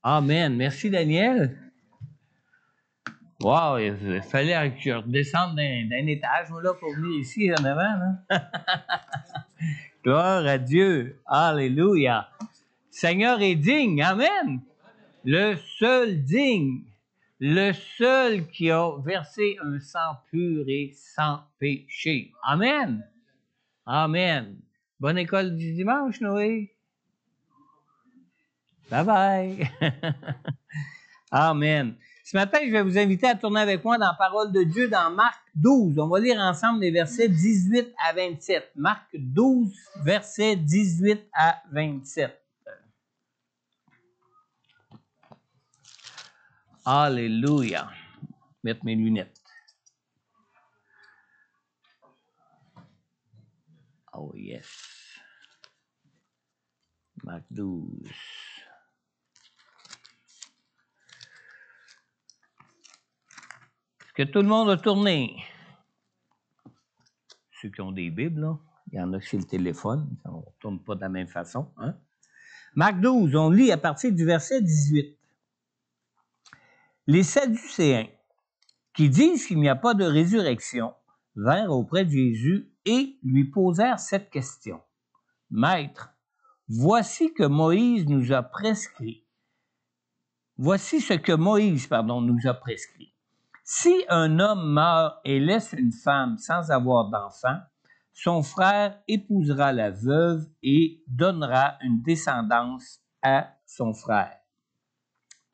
Amen. Merci, Daniel. Wow, il fallait que je redescende d'un étage, moi, là, pour venir ici, en avant, là. Gloire à Dieu. Alléluia. Seigneur est digne. Amen. Le seul digne. Le seul qui a versé un sang pur et sans péché. Amen. Amen. Bonne école du dimanche, Noé. Bye bye. Amen. Ce matin, je vais vous inviter à tourner avec moi dans la parole de Dieu dans Marc 12. On va lire ensemble les versets 18 à 27. Marc 12, versets 18 à 27. Alléluia. Mettre mes lunettes. Oh yes. Marc 12. Est-ce que tout le monde a tourné? Ceux qui ont des Bibles, là, il y en a sur le téléphone. On ne tourne pas de la même façon. Hein? Marc 12, on lit à partir du verset 18. Les Sadducéens, qui disent qu'il n'y a pas de résurrection, vinrent auprès de Jésus et lui posèrent cette question. Maître, voici que Moïse nous a prescrit. Voici ce que Moïse, nous a prescrit. Si un homme meurt et laisse une femme sans avoir d'enfant, son frère épousera la veuve et donnera une descendance à son frère.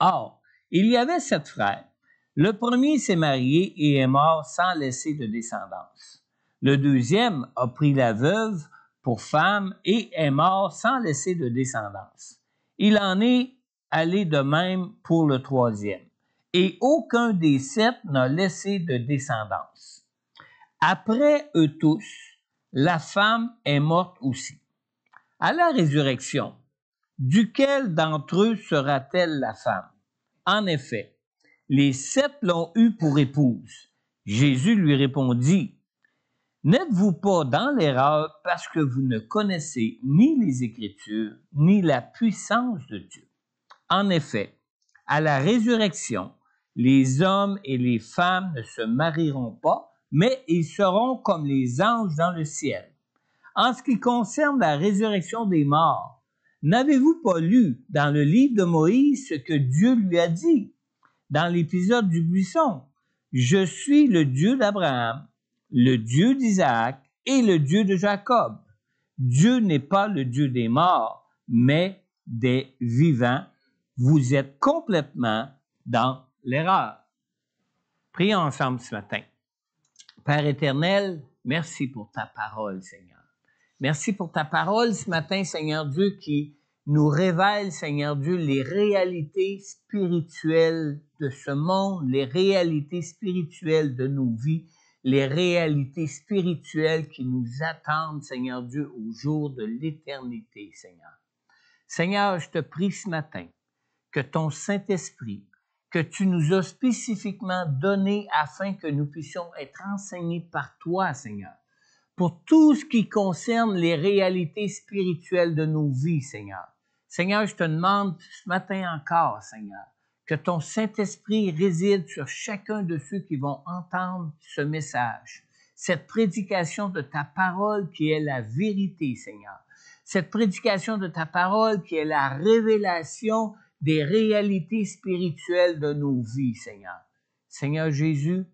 Or, il y avait 7 frères. Le premier s'est marié et est mort sans laisser de descendance. Le deuxième a pris la veuve pour femme et est mort sans laisser de descendance. Il en est allé de même pour le troisième. Et aucun des 7 n'a laissé de descendance. Après eux tous, la femme est morte aussi. À la résurrection, duquel d'entre eux sera-t-elle la femme? En effet, les 7 l'ont eue pour épouse. Jésus lui répondit, « N'êtes-vous pas dans l'erreur parce que vous ne connaissez ni les Écritures, ni la puissance de Dieu? En effet, à la résurrection, les hommes et les femmes ne se marieront pas, mais ils seront comme les anges dans le ciel. En ce qui concerne la résurrection des morts, n'avez-vous pas lu dans le livre de Moïse ce que Dieu lui a dit? Dans l'épisode du buisson, « Je suis le Dieu d'Abraham, le Dieu d'Isaac et le Dieu de Jacob. » Dieu n'est pas le Dieu des morts, mais des vivants. Vous êtes complètement dans l'erreur. Prions ensemble ce matin. Père éternel, merci pour ta parole, Seigneur. Merci pour ta parole ce matin, Seigneur Dieu, qui nous révèle, Seigneur Dieu, les réalités spirituelles de ce monde, les réalités spirituelles de nos vies, les réalités spirituelles qui nous attendent, Seigneur Dieu, au jour de l'éternité, Seigneur. Seigneur, je te prie ce matin que ton Saint-Esprit, que tu nous as spécifiquement donné afin que nous puissions être enseignés par toi, Seigneur, pour tout ce qui concerne les réalités spirituelles de nos vies, Seigneur. Seigneur, je te demande ce matin encore, Seigneur, que ton Saint-Esprit réside sur chacun de ceux qui vont entendre ce message, cette prédication de ta parole qui est la vérité, Seigneur. Cette prédication de ta parole qui est la révélation des réalités spirituelles de nos vies, Seigneur. Seigneur Jésus,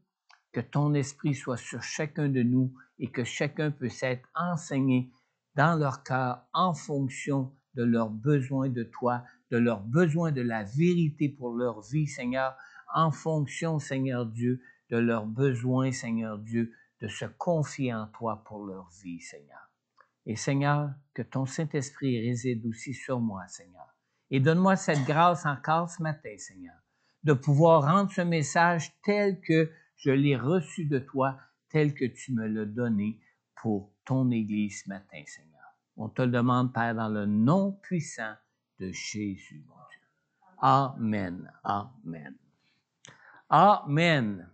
que ton esprit soit sur chacun de nous et que chacun puisse être enseigné dans leur cœur en fonction de leurs besoins de toi, de leurs besoins de la vérité pour leur vie, Seigneur, en fonction, Seigneur Dieu, de leurs besoins, Seigneur Dieu, de se confier en toi pour leur vie, Seigneur. Et Seigneur, que ton Saint-Esprit réside aussi sur moi, Seigneur. Et donne-moi cette grâce encore ce matin, Seigneur, de pouvoir rendre ce message tel que je l'ai reçu de toi, tel que tu me l'as donné pour ton Église ce matin, Seigneur. On te le demande, Père, dans le nom puissant de Jésus, mon Dieu. Amen. Amen. Amen.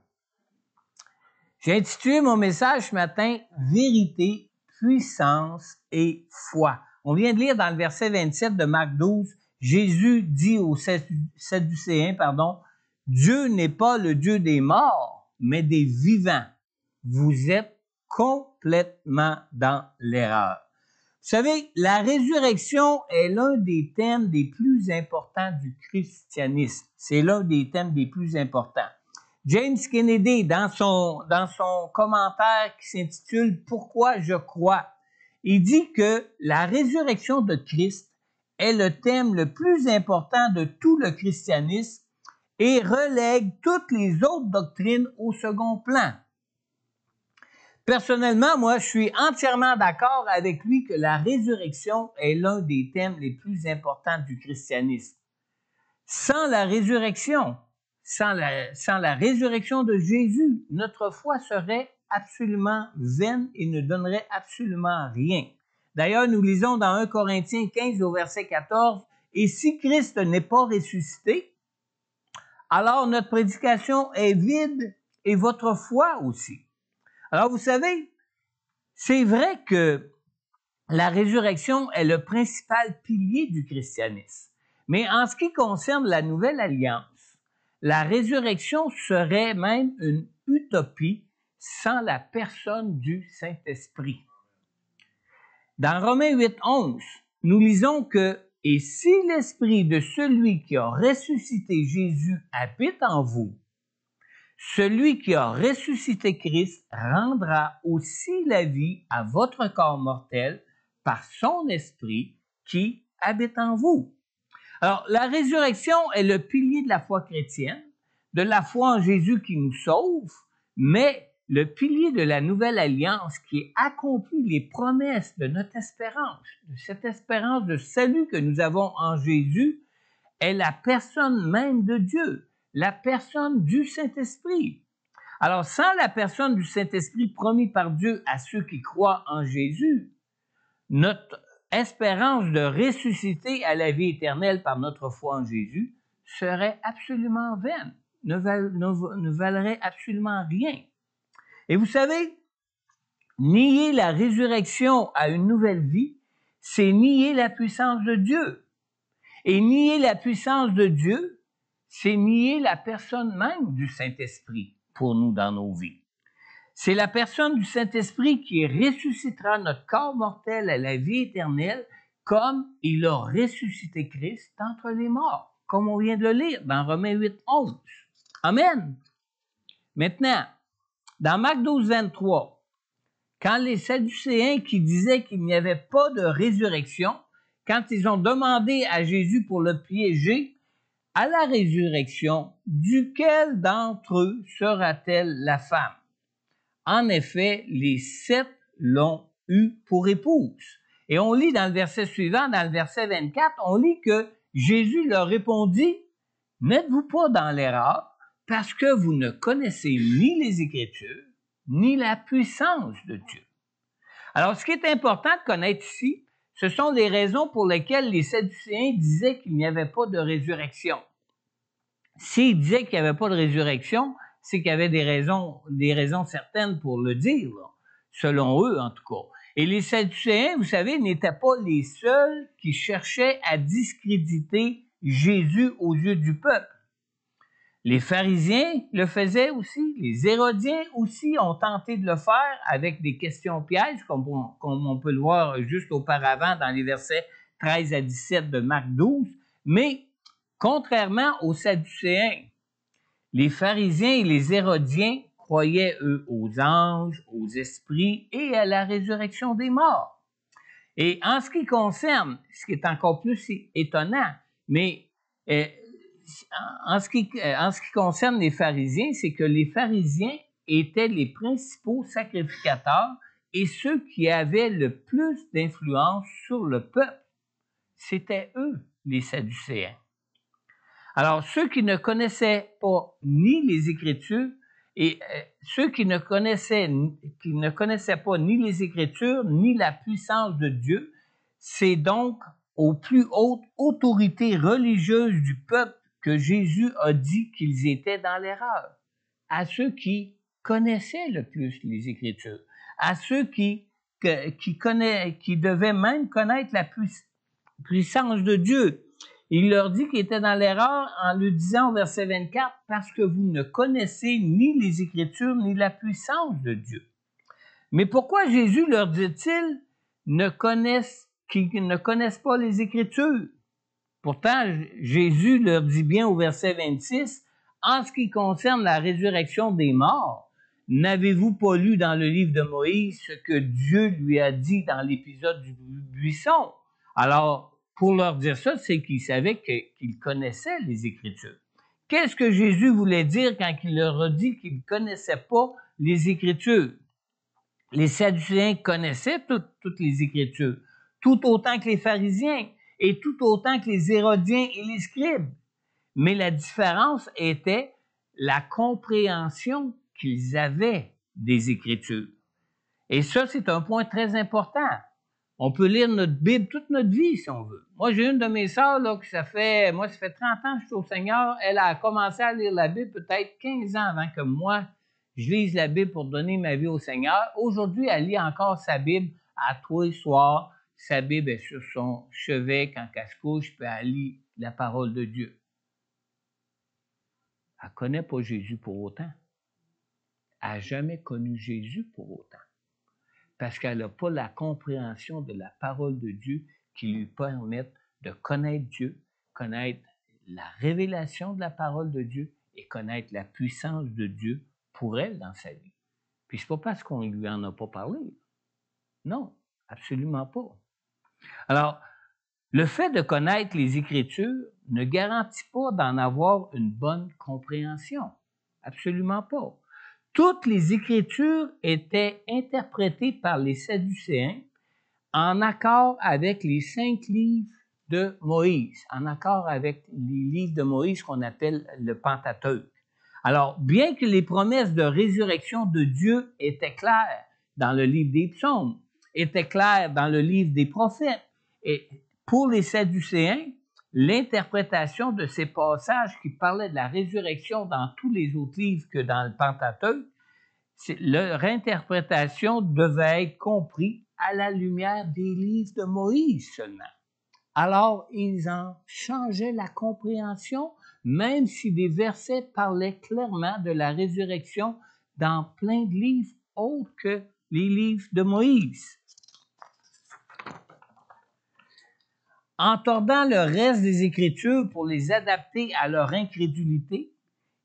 J'ai intitulé mon message ce matin « Vérité, puissance et foi ». On vient de lire dans le verset 27 de Marc 12, Jésus dit aux Sadducéens, Dieu n'est pas le Dieu des morts, mais des vivants. Vous êtes complètement dans l'erreur. Vous savez, la résurrection est l'un des thèmes des plus importants du christianisme. C'est l'un des thèmes des plus importants. James Kennedy, dans son commentaire qui s'intitule « Pourquoi je crois », il dit que la résurrection de Christ est le thème le plus important de tout le christianisme et relègue toutes les autres doctrines au second plan. Personnellement, moi, je suis entièrement d'accord avec lui que la résurrection est l'un des thèmes les plus importants du christianisme. Sans la résurrection de Jésus, notre foi serait absolument vaine et ne donnerait absolument rien. D'ailleurs, nous lisons dans 1 Corinthiens 15 au verset 14, « Et si Christ n'est pas ressuscité, alors notre prédication est vide et votre foi aussi. » Alors, vous savez, c'est vrai que la résurrection est le principal pilier du christianisme. Mais en ce qui concerne la nouvelle alliance, la résurrection serait même une utopie sans la personne du Saint-Esprit. Dans Romains 8, 11, nous lisons que « Et si l'Esprit de celui qui a ressuscité Jésus habite en vous, celui qui a ressuscité Christ rendra aussi la vie à votre corps mortel par son esprit qui habite en vous. » Alors, la résurrection est le pilier de la foi chrétienne, de la foi en Jésus qui nous sauve, mais le pilier de la nouvelle alliance qui accomplit les promesses de notre espérance, de cette espérance de salut que nous avons en Jésus, est la personne même de Dieu, la personne du Saint-Esprit. Alors, sans la personne du Saint-Esprit promis par Dieu à ceux qui croient en Jésus, notre espérance de ressusciter à la vie éternelle par notre foi en Jésus serait absolument vaine, ne valerait absolument rien. Et vous savez, nier la résurrection à une nouvelle vie, c'est nier la puissance de Dieu. Et nier la puissance de Dieu, c'est nier la personne même du Saint-Esprit pour nous dans nos vies. C'est la personne du Saint-Esprit qui ressuscitera notre corps mortel à la vie éternelle comme il a ressuscité Christ d'entre les morts, comme on vient de le lire dans Romains 8, 11. Amen. Maintenant, dans Marc 12, 23, quand les Sadducéens qui disaient qu'il n'y avait pas de résurrection, quand ils ont demandé à Jésus pour le piéger, à la résurrection, duquel d'entre eux sera-t-elle la femme? En effet, les 7 l'ont eu pour épouse. Et on lit dans le verset suivant, dans le verset 24, on lit que Jésus leur répondit, « N'êtes-vous pas dans l'erreur parce que vous ne connaissez ni les Écritures, ni la puissance de Dieu. » Alors, ce qui est important de connaître ici, ce sont les raisons pour lesquelles les Sadducéens disaient qu'il n'y avait pas de résurrection. S'ils disaient qu'il n'y avait pas de résurrection, c'est qu'il y avait des raisons certaines pour le dire, là, selon eux en tout cas. Et les Sadducéens, vous savez, n'étaient pas les seuls qui cherchaient à discréditer Jésus aux yeux du peuple. Les pharisiens le faisaient aussi, les hérodiens aussi ont tenté de le faire avec des questions pièges, comme on peut le voir juste auparavant dans les versets 13 à 17 de Marc 12, mais contrairement aux Sadducéens, les pharisiens et les hérodiens croyaient, eux, aux anges, aux esprits et à la résurrection des morts. Et en ce qui concerne, ce qui est encore plus étonnant, mais en ce qui concerne les pharisiens, c'est que les pharisiens étaient les principaux sacrificateurs et ceux qui avaient le plus d'influence sur le peuple. C'était eux, les Sadducéens. Alors, ceux qui ne connaissaient pas ni les Écritures et ceux qui ne connaissaient pas ni les Écritures ni la puissance de Dieu, c'est donc aux plus hautes autorités religieuses du peuple que Jésus a dit qu'ils étaient dans l'erreur. À ceux qui connaissaient le plus les Écritures, à ceux qui devaient même connaître la puissance de Dieu. Il leur dit qu'il était dans l'erreur en lui disant au verset 24, « Parce que vous ne connaissez ni les Écritures ni la puissance de Dieu. » Mais pourquoi Jésus leur dit-il qu'ils ne connaissent pas les Écritures? Pourtant, Jésus leur dit bien au verset 26, « En ce qui concerne la résurrection des morts, n'avez-vous pas lu dans le livre de Moïse ce que Dieu lui a dit dans l'épisode du buisson? » Alors, pour leur dire ça, c'est qu'ils savaient qu'ils connaissaient les Écritures. Qu'est-ce que Jésus voulait dire quand il leur a dit qu'ils ne connaissaient pas les Écritures? Les Sadducéens connaissaient toutes les Écritures, tout autant que les pharisiens et tout autant que les Hérodiens et les scribes. Mais la différence était la compréhension qu'ils avaient des Écritures. Et ça, c'est un point très important. On peut lire notre Bible toute notre vie, si on veut. Moi, j'ai une de mes sœurs, là, ça fait 30 ans que je suis au Seigneur. Elle a commencé à lire la Bible peut-être 15 ans avant que moi, je lise la Bible pour donner ma vie au Seigneur. Aujourd'hui, elle lit encore sa Bible à tous les soirs. Sa Bible est sur son chevet quand elle se couche, puis elle lit la parole de Dieu. Elle ne connaît pas Jésus pour autant. Elle n'a jamais connu Jésus pour autant. Parce qu'elle n'a pas la compréhension de la parole de Dieu qui lui permette de connaître Dieu, connaître la révélation de la parole de Dieu et connaître la puissance de Dieu pour elle dans sa vie. Puis c'est pas parce qu'on ne lui en a pas parlé. Non, absolument pas. Alors, le fait de connaître les Écritures ne garantit pas d'en avoir une bonne compréhension. Absolument pas. Toutes les Écritures étaient interprétées par les Sadducéens en accord avec les 5 livres de Moïse, en accord avec les livres de Moïse qu'on appelle le Pentateuque. Alors, bien que les promesses de résurrection de Dieu étaient claires dans le livre des psaumes, étaient claires dans le livre des prophètes, et pour les Sadducéens, l'interprétation de ces passages qui parlaient de la résurrection dans tous les autres livres que dans le Pentateuque, leur interprétation devait être comprise à la lumière des livres de Moïse seulement. Alors, ils en changeaient la compréhension, même si des versets parlaient clairement de la résurrection dans plein de livres autres que les livres de Moïse. En tordant le reste des Écritures pour les adapter à leur incrédulité,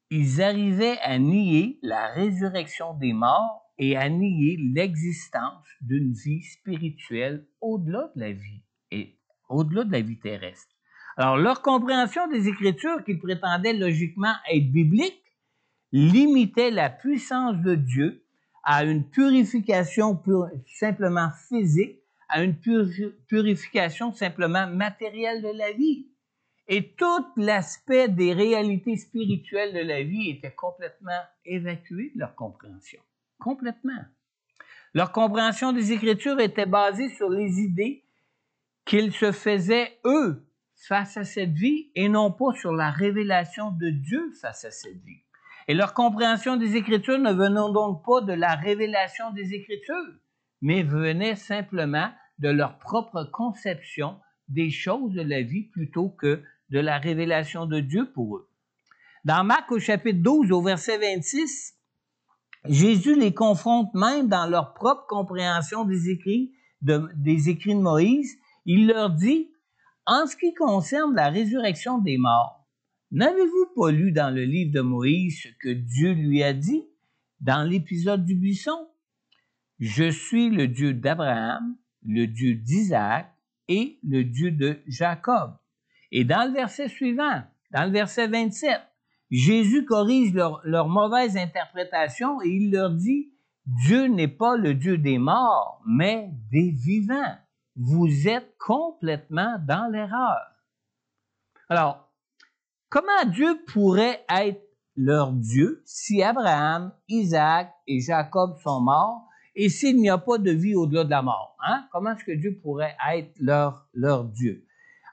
ils arrivaient à nier la résurrection des morts et à nier l'existence d'une vie spirituelle au-delà de la vie et au-delà de la vie terrestre. Alors, leur compréhension des Écritures, qu'ils prétendaient logiquement être bibliques, limitait la puissance de Dieu à une purification simplement physique, à une purification simplement matérielle de la vie. Et tout l'aspect des réalités spirituelles de la vie était complètement évacué de leur compréhension. Complètement. Leur compréhension des Écritures était basée sur les idées qu'ils se faisaient, eux, face à cette vie, et non pas sur la révélation de Dieu face à cette vie. Et leur compréhension des Écritures ne venait donc pas de la révélation des Écritures, mais venait simplement de leur propre conception des choses de la vie plutôt que de la révélation de Dieu pour eux. Dans Marc au chapitre 12, au verset 26, Jésus les confronte même dans leur propre compréhension des écrits de Moïse. Il leur dit, « En ce qui concerne la résurrection des morts, n'avez-vous pas lu dans le livre de Moïse ce que Dieu lui a dit dans l'épisode du buisson? Je suis le Dieu d'Abraham, le Dieu d'Isaac et le Dieu de Jacob. » Et dans le verset suivant, dans le verset 27, Jésus corrige leur mauvaise interprétation et il leur dit, « Dieu n'est pas le Dieu des morts, mais des vivants. Vous êtes complètement dans l'erreur. » Alors, comment Dieu pourrait être leur Dieu si Abraham, Isaac et Jacob sont morts et s'il n'y a pas de vie au-delà de la mort? Hein? Comment est-ce que Dieu pourrait être leur Dieu?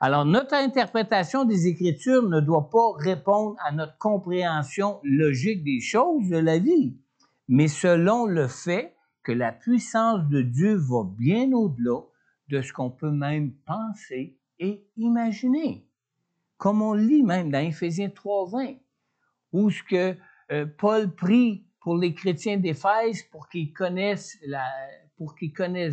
Alors, notre interprétation des Écritures ne doit pas répondre à notre compréhension logique des choses de la vie, mais selon le fait que la puissance de Dieu va bien au-delà de ce qu'on peut même penser et imaginer. comme on le lit même dans Éphésiens 3:20, où ce que Paul prie pour les chrétiens d'Éphèse pour qu'ils connaissent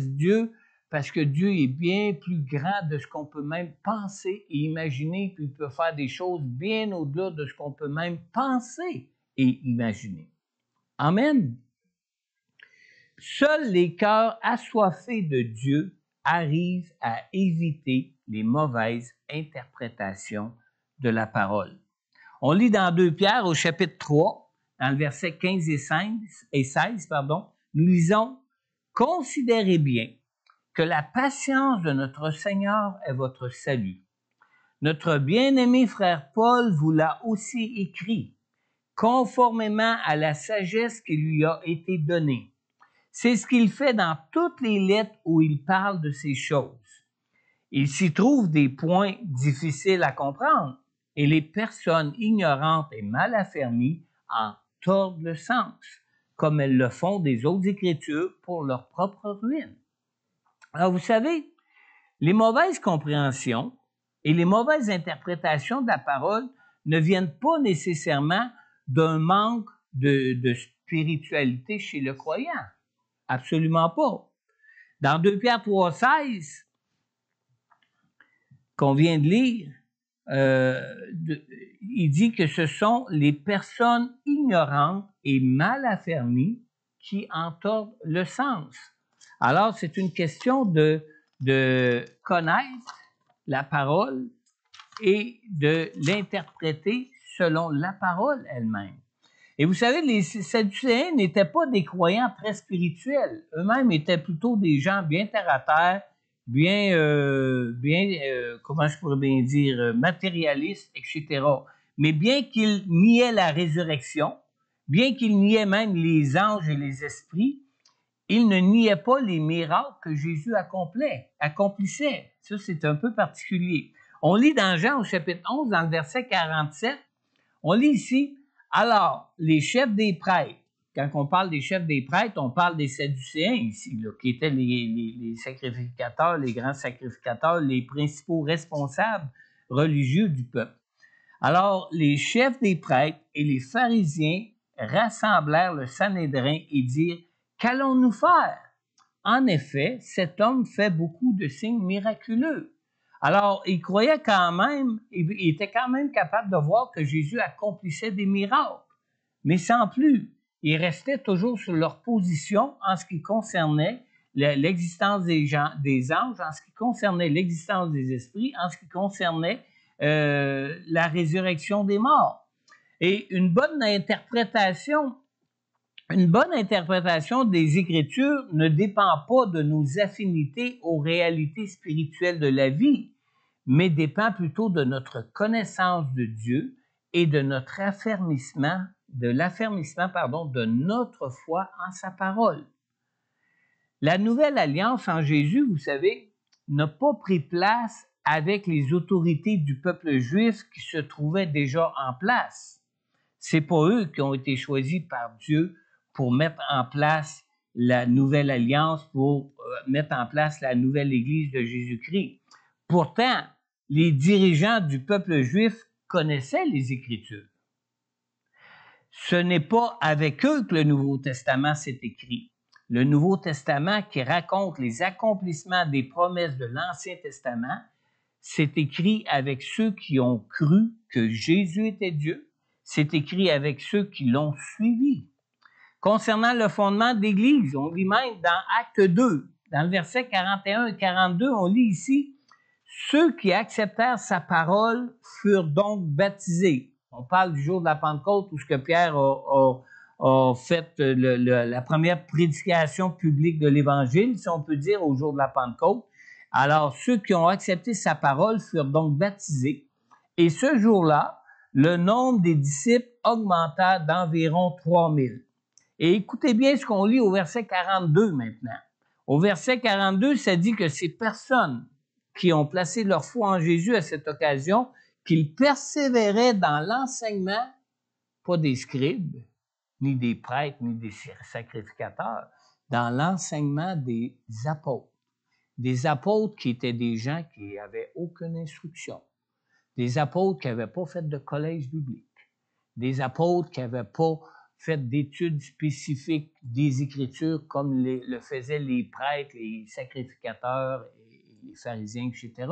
Dieu, parce que Dieu est bien plus grand de ce qu'on peut même penser et imaginer, puis il peut faire des choses bien au-delà de ce qu'on peut même penser et imaginer. Amen. Seuls les cœurs assoiffés de Dieu arrivent à éviter les mauvaises interprétations de la parole. On lit dans 2 Pierre au chapitre 3, dans le verset 15 et 16, nous lisons « Considérez bien que la patience de notre Seigneur est votre salut. Notre bien-aimé frère Paul vous l'a aussi écrit, conformément à la sagesse qui lui a été donnée. C'est ce qu'il fait dans toutes les lettres où il parle de ces choses. Il s'y trouve des points difficiles à comprendre, et les personnes ignorantes et mal affermies en tordent le sens, comme elles le font des autres Écritures pour leur propre ruine. » Alors, vous savez, les mauvaises compréhensions et les mauvaises interprétations de la parole ne viennent pas nécessairement d'un manque de spiritualité chez le croyant. Absolument pas. Dans 2 Pierre 3,16, qu'on vient de lire, il dit que ce sont les personnes ignorantes et mal affermies qui en tordent le sens. Alors, c'est une question de connaître la parole et de l'interpréter selon la parole elle-même. Et vous savez, les Sadducéens n'étaient pas des croyants très spirituels. Eux-mêmes étaient plutôt des gens bien terre à terre, comment je pourrais bien dire, matérialistes, etc. Mais bien qu'ils niaient la résurrection, bien qu'ils niaient même les anges et les esprits, ils ne niaient pas les miracles que Jésus accomplissait. Ça, c'est un peu particulier. On lit dans Jean au chapitre 11, dans le verset 47, on lit ici, « Alors, les chefs des prêtres », quand on parle des chefs des prêtres, on parle des Sadducéens ici, là, qui étaient les sacrificateurs, les grands sacrificateurs, les principaux responsables religieux du peuple. Alors, les chefs des prêtres et les pharisiens rassemblèrent le Sanhédrin et dirent, « Qu'allons-nous faire? En effet, cet homme fait beaucoup de signes miraculeux. » Alors, ils croyaient quand même, ils étaient quand même capables de voir que Jésus accomplissait des miracles, mais sans plus. Ils restaient toujours sur leur position en ce qui concernait l'existence des anges, en ce qui concernait l'existence des esprits, en ce qui concernait la résurrection des morts. Et une bonne interprétation des Écritures ne dépend pas de nos affinités aux réalités spirituelles de la vie, mais dépend plutôt de notre connaissance de Dieu et de notre l'affermissement de notre foi en sa parole. La nouvelle alliance en Jésus, vous savez, n'a pas pris place avec les autorités du peuple juif qui se trouvaient déjà en place. C'est pas eux qui ont été choisis par Dieu pour mettre en place la nouvelle alliance, pour mettre en place la nouvelle Église de Jésus-Christ. Pourtant, les dirigeants du peuple juif connaissaient les Écritures. Ce n'est pas avec eux que le Nouveau Testament s'est écrit. Le Nouveau Testament, qui raconte les accomplissements des promesses de l'Ancien Testament, c'est écrit avec ceux qui ont cru que Jésus était Dieu. C'est écrit avec ceux qui l'ont suivi. Concernant le fondement de l'Église, on lit même dans Acte 2, dans le verset 41 et 42, on lit ici « Ceux qui acceptèrent sa parole furent donc baptisés ». On parle du jour de la Pentecôte où ce que Pierre a fait la première prédication publique de l'Évangile, si on peut dire, au jour de la Pentecôte. Alors, ceux qui ont accepté sa parole furent donc baptisés. Et ce jour-là, le nombre des disciples augmenta d'environ 3000. Et écoutez bien ce qu'on lit au verset 42 maintenant. Au verset 42, ça dit que ces personnes qui ont placé leur foi en Jésus à cette occasion, qu'ils persévéraient dans l'enseignement, pas des scribes, ni des prêtres, ni des sacrificateurs, dans l'enseignement des apôtres. Des apôtres qui étaient des gens qui n'avaient aucune instruction, des apôtres qui n'avaient pas fait de collège biblique, des apôtres qui n'avaient pas fait d'études spécifiques des Écritures comme le faisaient les prêtres, les sacrificateurs, les pharisiens, etc.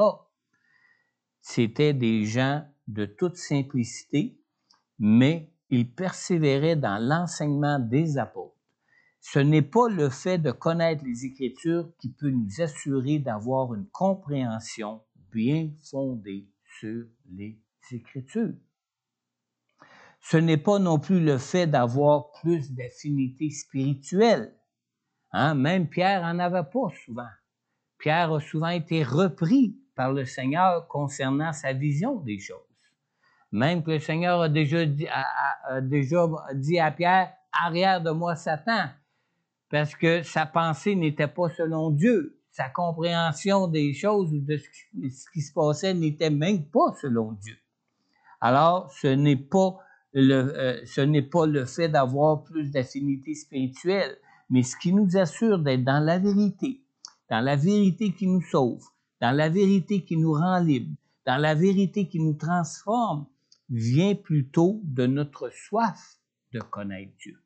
C'étaient des gens de toute simplicité, mais ils persévéraient dans l'enseignement des apôtres. Ce n'est pas le fait de connaître les Écritures qui peut nous assurer d'avoir une compréhension bien fondée sur les Écritures. Ce n'est pas non plus le fait d'avoir plus d'affinité spirituelle. Hein? Même Pierre n'en avait pas souvent. Pierre a souvent été repris par le Seigneur concernant sa vision des choses. Même que le Seigneur a déjà dit à Pierre, « Arrière de moi, Satan », parce que sa pensée n'était pas selon Dieu. Sa compréhension des choses ou de ce qui se passait n'était même pas selon Dieu. Alors, ce n'est pas le fait d'avoir plus d'affinité spirituelle, mais ce qui nous assure d'être dans la vérité qui nous sauve, dans la vérité qui nous rend libres, dans la vérité qui nous transforme, vient plutôt de notre soif de connaître Dieu.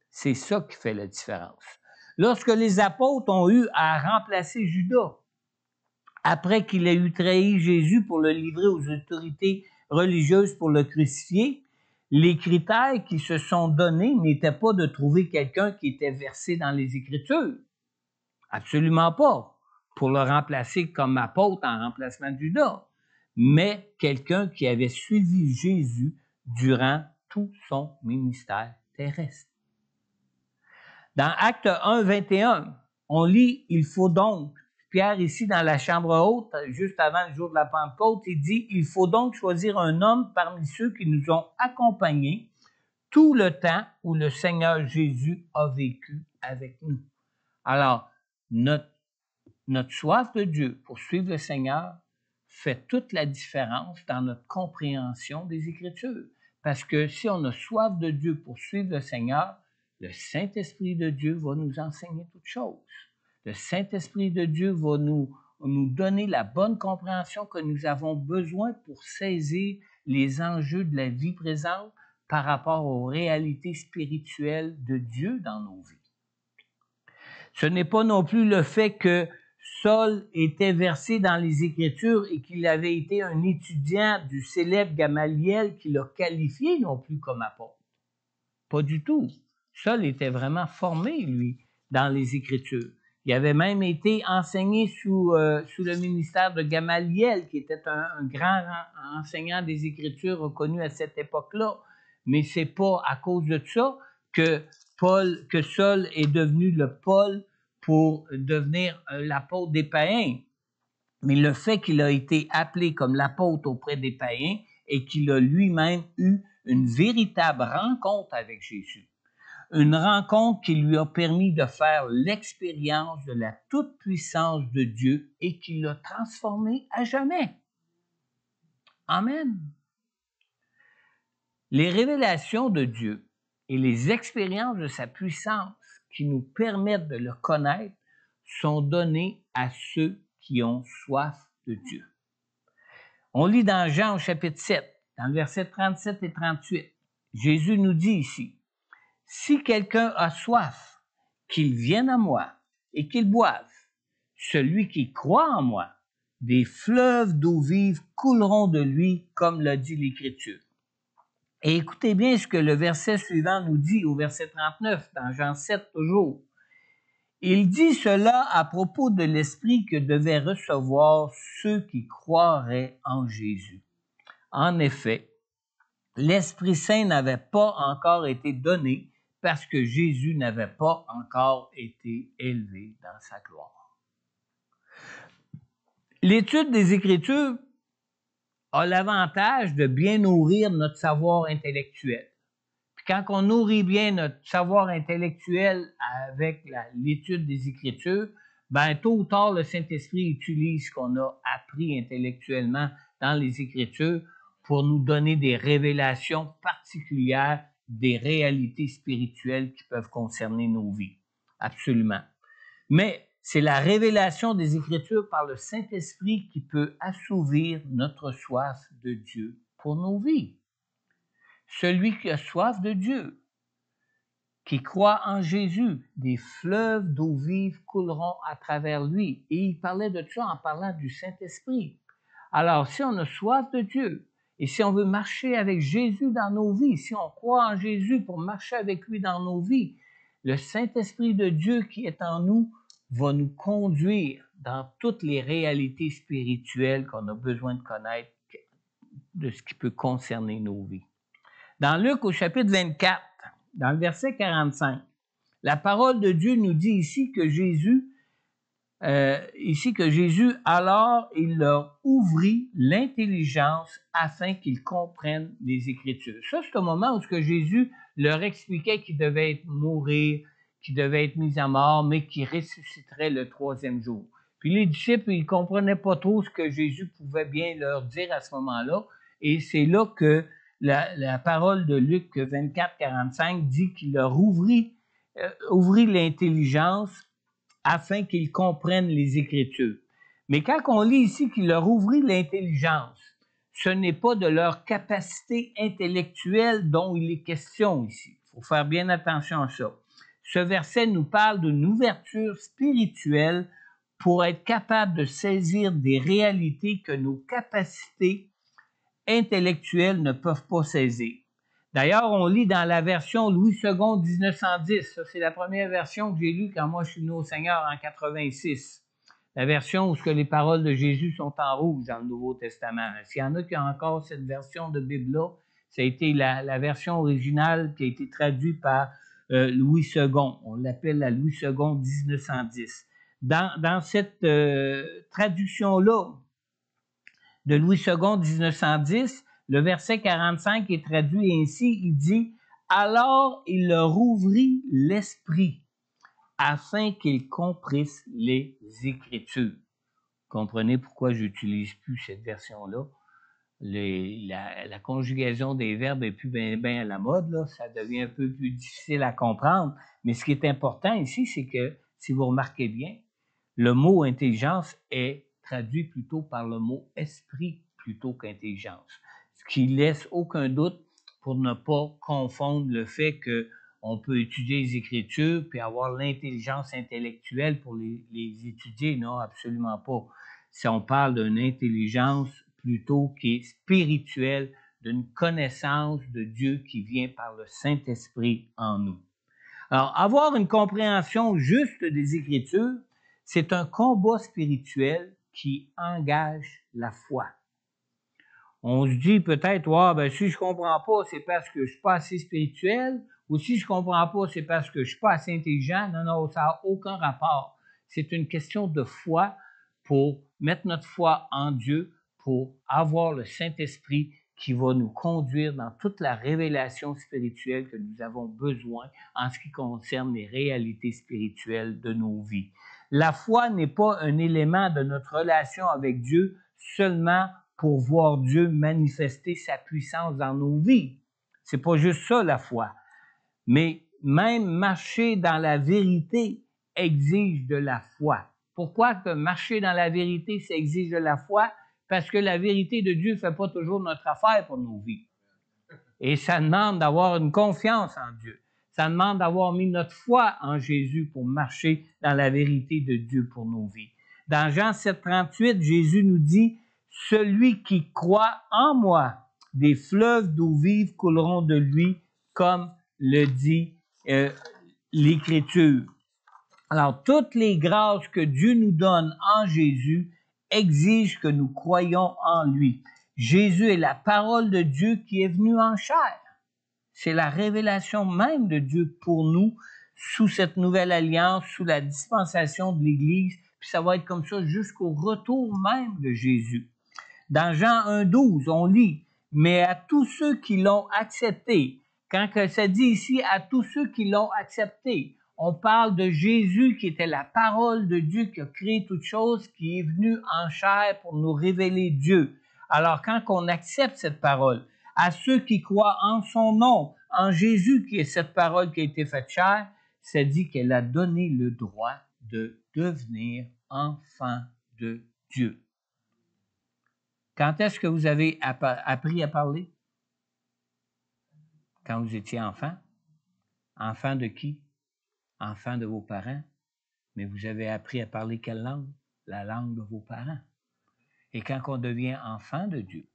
C'est ça qui fait la différence. Lorsque les apôtres ont eu à remplacer Judas, après qu'il ait eu trahi Jésus pour le livrer aux autorités religieuses pour le crucifier, les critères qui se sont donnés n'étaient pas de trouver quelqu'un qui était versé dans les Écritures. Absolument pas. Pour le remplacer comme apôtre en remplacement de Judas. Mais quelqu'un qui avait suivi Jésus durant tout son ministère terrestre. Dans Actes 1, 21, on lit « Il faut donc », Pierre ici dans la chambre haute, juste avant le jour de la Pentecôte, il dit « Il faut donc choisir un homme parmi ceux qui nous ont accompagnés tout le temps où le Seigneur Jésus a vécu avec nous. » Alors, notre soif de Dieu pour suivre le Seigneur fait toute la différence dans notre compréhension des Écritures. Parce que si on a soif de Dieu pour suivre le Seigneur, le Saint-Esprit de Dieu va nous enseigner toutes choses. Le Saint-Esprit de Dieu va nous donner la bonne compréhension que nous avons besoin pour saisir les enjeux de la vie présente par rapport aux réalités spirituelles de Dieu dans nos vies. Ce n'est pas non plus le fait que Saul était versé dans les Écritures et qu'il avait été un étudiant du célèbre Gamaliel qui l'a qualifié non plus comme apôtre. Pas du tout. Saul était vraiment formé, lui, dans les Écritures. Il avait même été enseigné sous le ministère de Gamaliel, qui était un grand enseignant des Écritures reconnu à cette époque-là. Mais c'est pas à cause de ça que Saul est devenu le Paul pour devenir l'apôtre des païens. Mais le fait qu'il a été appelé comme l'apôtre auprès des païens et qu'il a lui-même eu une véritable rencontre avec Jésus. Une rencontre qui lui a permis de faire l'expérience de la toute-puissance de Dieu et qui l'a transformé à jamais. Amen. Les révélations de Dieu et les expériences de sa puissance qui nous permettent de le connaître sont données à ceux qui ont soif de Dieu. On lit dans Jean au chapitre 7, dans le verset 37 et 38. Jésus nous dit ici, « Si quelqu'un a soif, qu'il vienne à moi et qu'il boive. Celui qui croit en moi, des fleuves d'eau vive couleront de lui, comme l'a dit l'Écriture. » Et écoutez bien ce que le verset suivant nous dit au verset 39, dans Jean 7 toujours. Il dit cela à propos de l'Esprit que devaient recevoir ceux qui croiraient en Jésus. En effet, l'Esprit Saint n'avait pas encore été donné parce que Jésus n'avait pas encore été élevé dans sa gloire. L'étude des Écritures a l'avantage de bien nourrir notre savoir intellectuel. Puis quand on nourrit bien notre savoir intellectuel avec l'étude des Écritures, ben tôt ou tard, le Saint-Esprit utilise ce qu'on a appris intellectuellement dans les Écritures pour nous donner des révélations particulières des réalités spirituelles qui peuvent concerner nos vies. Absolument. Mais C'est la révélation des Écritures par le Saint-Esprit qui peut assouvir notre soif de Dieu pour nos vies. Celui qui a soif de Dieu, qui croit en Jésus, des fleuves d'eau vive couleront à travers lui. Et il parlait de ça en parlant du Saint-Esprit. Alors, si on a soif de Dieu, et si on veut marcher avec Jésus dans nos vies, si on croit en Jésus pour marcher avec lui dans nos vies, le Saint-Esprit de Dieu qui est en nous va nous conduire dans toutes les réalités spirituelles qu'on a besoin de connaître de ce qui peut concerner nos vies. Dans Luc au chapitre 24, dans le verset 45, la parole de Dieu nous dit ici que Jésus, alors il leur ouvrit l'intelligence afin qu'ils comprennent les Écritures. Ça, c'est au moment où Jésus leur expliquait qu'il devait mourir, qu'il devait être mis à mort, mais qu'il ressusciterait le troisième jour. Puis les disciples, ils ne comprenaient pas trop ce que Jésus pouvait bien leur dire à ce moment-là, et c'est là que la parole de Luc 24, 45 dit qu'il leur ouvrit l'intelligence afin qu'ils comprennent les Écritures. Mais quand on lit ici qu'il leur ouvrit l'intelligence, ce n'est pas de leur capacité intellectuelle dont il est question ici. Il faut faire bien attention à ça. Ce verset nous parle d'une ouverture spirituelle pour être capable de saisir des réalités que nos capacités intellectuelles ne peuvent pas saisir. D'ailleurs, on lit dans la version Louis II 1910, ça c'est la première version que j'ai lue quand moi je suis venu au Seigneur en 86. La version où les paroles de Jésus sont en rouge dans le Nouveau Testament. S'il y en a qui ont encore cette version de Bible-là, ça a été la version originale qui a été traduite par Louis II. On l'appelle la Louis II 1910. Dans cette traduction-là de Louis II 1910, le verset 45 est traduit ainsi, il dit « Alors il leur ouvrit l'esprit afin qu'ils comprissent les Écritures. » Comprenez pourquoi j'utilise plus cette version-là. La conjugaison des verbes est plus bien à la mode, là. Ça devient un peu plus difficile à comprendre. Mais ce qui est important ici, c'est que, si vous remarquez bien, le mot intelligence est traduit plutôt par le mot esprit plutôt qu'intelligence. Ce qui laisse aucun doute pour ne pas confondre le fait qu'on peut étudier les Écritures puis avoir l'intelligence intellectuelle pour les étudier. Non, absolument pas. Si on parle d'une intelligence plutôt qui est spirituelle, d'une connaissance de Dieu qui vient par le Saint-Esprit en nous. Alors, avoir une compréhension juste des Écritures, c'est un combat spirituel qui engage la foi. On se dit peut-être, si je ne comprends pas, c'est parce que je ne suis pas assez spirituel, ou si je ne comprends pas, c'est parce que je ne suis pas assez intelligent. Non, ça n'a aucun rapport. C'est une question de foi pour mettre notre foi en Dieu, pour avoir le Saint-Esprit qui va nous conduire dans toute la révélation spirituelle que nous avons besoin en ce qui concerne les réalités spirituelles de nos vies. La foi n'est pas un élément de notre relation avec Dieu seulement pour voir Dieu manifester sa puissance dans nos vies. C'est pas juste ça, la foi. Mais même marcher dans la vérité exige de la foi. Pourquoi que marcher dans la vérité, ça exige de la foi? Parce que la vérité de Dieu ne fait pas toujours notre affaire pour nos vies. Et ça demande d'avoir une confiance en Dieu. Ça demande d'avoir mis notre foi en Jésus pour marcher dans la vérité de Dieu pour nos vies. Dans Jean 7, 38, Jésus nous dit « Celui qui croit en moi, des fleuves d'eau vive couleront de lui, comme le dit l'Écriture. » Alors, toutes les grâces que Dieu nous donne en Jésus exigent que nous croyions en lui. Jésus est la parole de Dieu qui est venue en chair. C'est la révélation même de Dieu pour nous sous cette nouvelle alliance, sous la dispensation de l'Église, puis ça va être comme ça jusqu'au retour même de Jésus. Dans Jean 1,12, on lit « Mais à tous ceux qui l'ont accepté », quand ça dit ici « à tous ceux qui l'ont accepté », on parle de Jésus qui était la parole de Dieu qui a créé toutes choses, qui est venu en chair pour nous révéler Dieu. Alors quand on accepte cette parole, à ceux qui croient en son nom, en Jésus qui est cette parole qui a été faite chair, ça dit qu'elle a donné le droit de devenir enfant de Dieu. Quand est-ce que vous avez appris à parler? Quand vous étiez enfant? Enfant de qui? Enfant de vos parents. Mais vous avez appris à parler quelle langue? La langue de vos parents. Et quand on devient enfant de Dieu,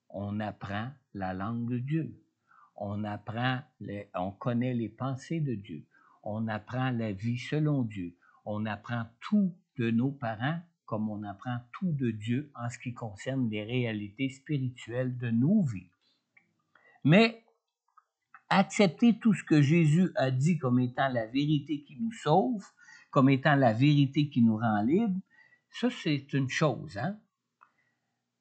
on apprend la langue de Dieu. On connaît les pensées de Dieu. On apprend la vie selon Dieu. On apprend tout de nos parents comme on apprend tout de Dieu en ce qui concerne les réalités spirituelles de nos vies. Mais accepter tout ce que Jésus a dit comme étant la vérité qui nous sauve, comme étant la vérité qui nous rend libres, ça c'est une chose, hein?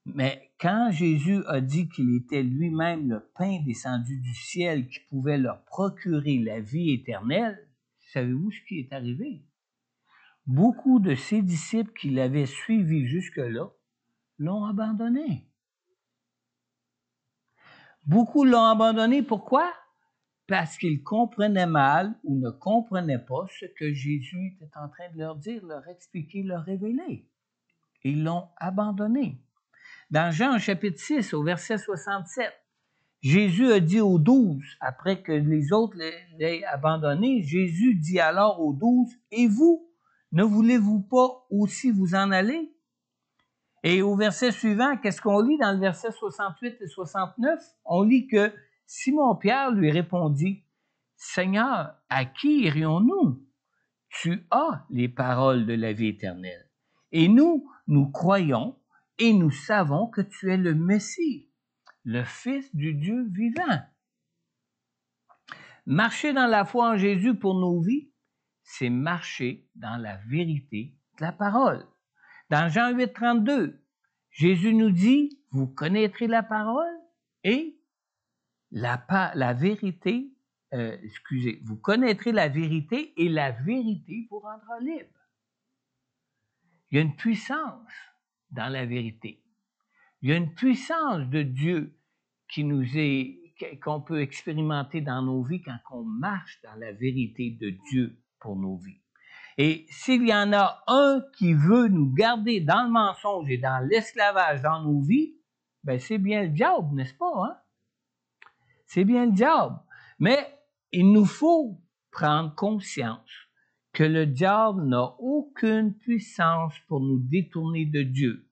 Mais quand Jésus a dit qu'il était lui-même le pain descendu du ciel qui pouvait leur procurer la vie éternelle, savez-vous ce qui est arrivé? Beaucoup de ses disciples qui l'avaient suivi jusque-là l'ont abandonné. Beaucoup l'ont abandonné, pourquoi? Parce qu'ils comprenaient mal ou ne comprenaient pas ce que Jésus était en train de leur dire, leur expliquer, leur révéler. Ils l'ont abandonné. Dans Jean chapitre 6, au verset 67, Jésus a dit aux 12, après que les autres l'aient abandonné, Jésus dit alors aux 12, « Et vous, ne voulez-vous pas aussi vous en aller? » Et au verset suivant, qu'est-ce qu'on lit dans le verset 68 et 69? On lit que Simon-Pierre lui répondit, « Seigneur, à qui irions-nous? Tu as les paroles de la vie éternelle. Et nous croyons et nous savons que tu es le Messie, le Fils du Dieu vivant. » Marcher dans la foi en Jésus pour nos vies, c'est marcher dans la vérité de la parole. Dans Jean 8, 32, Jésus nous dit, vous connaîtrez la parole et la vérité, vous connaîtrez la vérité et la vérité vous rendra libre. Il y a une puissance dans la vérité. Il y a une puissance de Dieu qu'on peut expérimenter dans nos vies quand on marche dans la vérité de Dieu pour nos vies. Et s'il y en a un qui veut nous garder dans le mensonge et dans l'esclavage dans nos vies, ben c'est bien le diable, n'est-ce pas, hein? C'est bien le diable. Mais il nous faut prendre conscience que le diable n'a aucune puissance pour nous détourner de Dieu.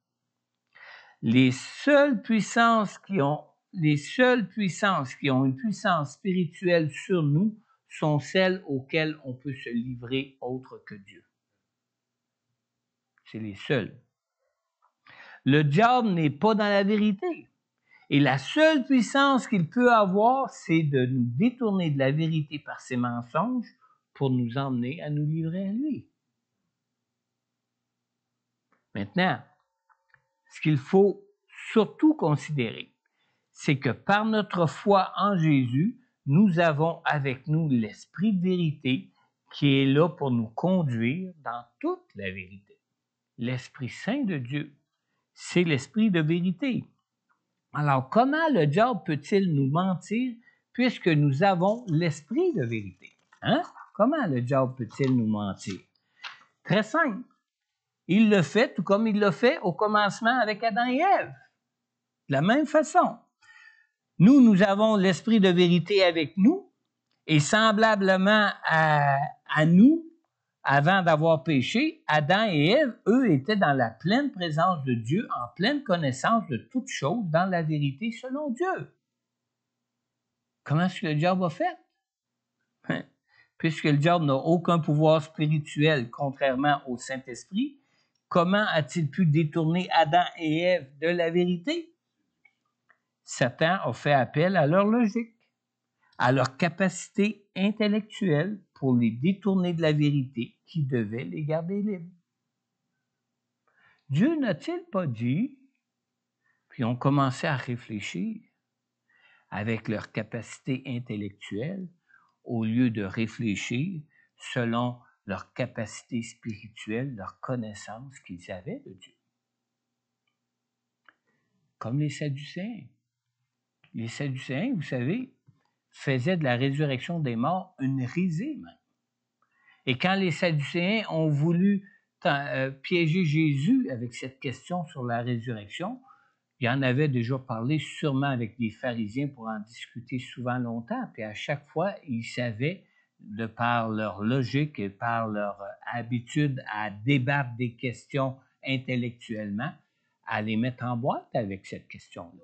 Les seules puissances qui ont une puissance spirituelle sur nous sont celles auxquelles on peut se livrer autre que Dieu. C'est les seules. Le diable n'est pas dans la vérité. Et la seule puissance qu'il peut avoir, c'est de nous détourner de la vérité par ses mensonges pour nous emmener à nous livrer à lui. Maintenant, ce qu'il faut surtout considérer, c'est que par notre foi en Jésus, nous avons avec nous l'Esprit de vérité qui est là pour nous conduire dans toute la vérité. L'Esprit Saint de Dieu, c'est l'Esprit de vérité. Alors, comment le diable peut-il nous mentir puisque nous avons l'Esprit de vérité? Hein? Comment le diable peut-il nous mentir? Très simple. Il le fait tout comme il l'a fait au commencement avec Adam et Ève. De la même façon. Nous avons l'Esprit de vérité avec nous et semblablement à nous, avant d'avoir péché, Adam et Ève, eux, étaient dans la pleine présence de Dieu, en pleine connaissance de toutes choses, dans la vérité selon Dieu. Comment est-ce que le diable a fait? Puisque le diable n'a aucun pouvoir spirituel, contrairement au Saint-Esprit, comment a-t-il pu détourner Adam et Ève de la vérité? Satan a fait appel à leur logique, à leur capacité intellectuelle pour les détourner de la vérité qui devait les garder libres. Dieu n'a-t-il pas dit? Puis ils ont commencé à réfléchir avec leur capacité intellectuelle au lieu de réfléchir selon leur capacité spirituelle, leur connaissance qu'ils avaient de Dieu. Comme les Sadducéens. Les Sadducéens, vous savez, faisaient de la résurrection des morts une risée même. Et quand les Sadducéens ont voulu piéger Jésus avec cette question sur la résurrection, il en avait déjà parlé sûrement avec les pharisiens pour en discuter souvent longtemps. Puis à chaque fois, ils savaient, de par leur logique et par leur habitude à débattre des questions intellectuellement, à les mettre en boîte avec cette question-là.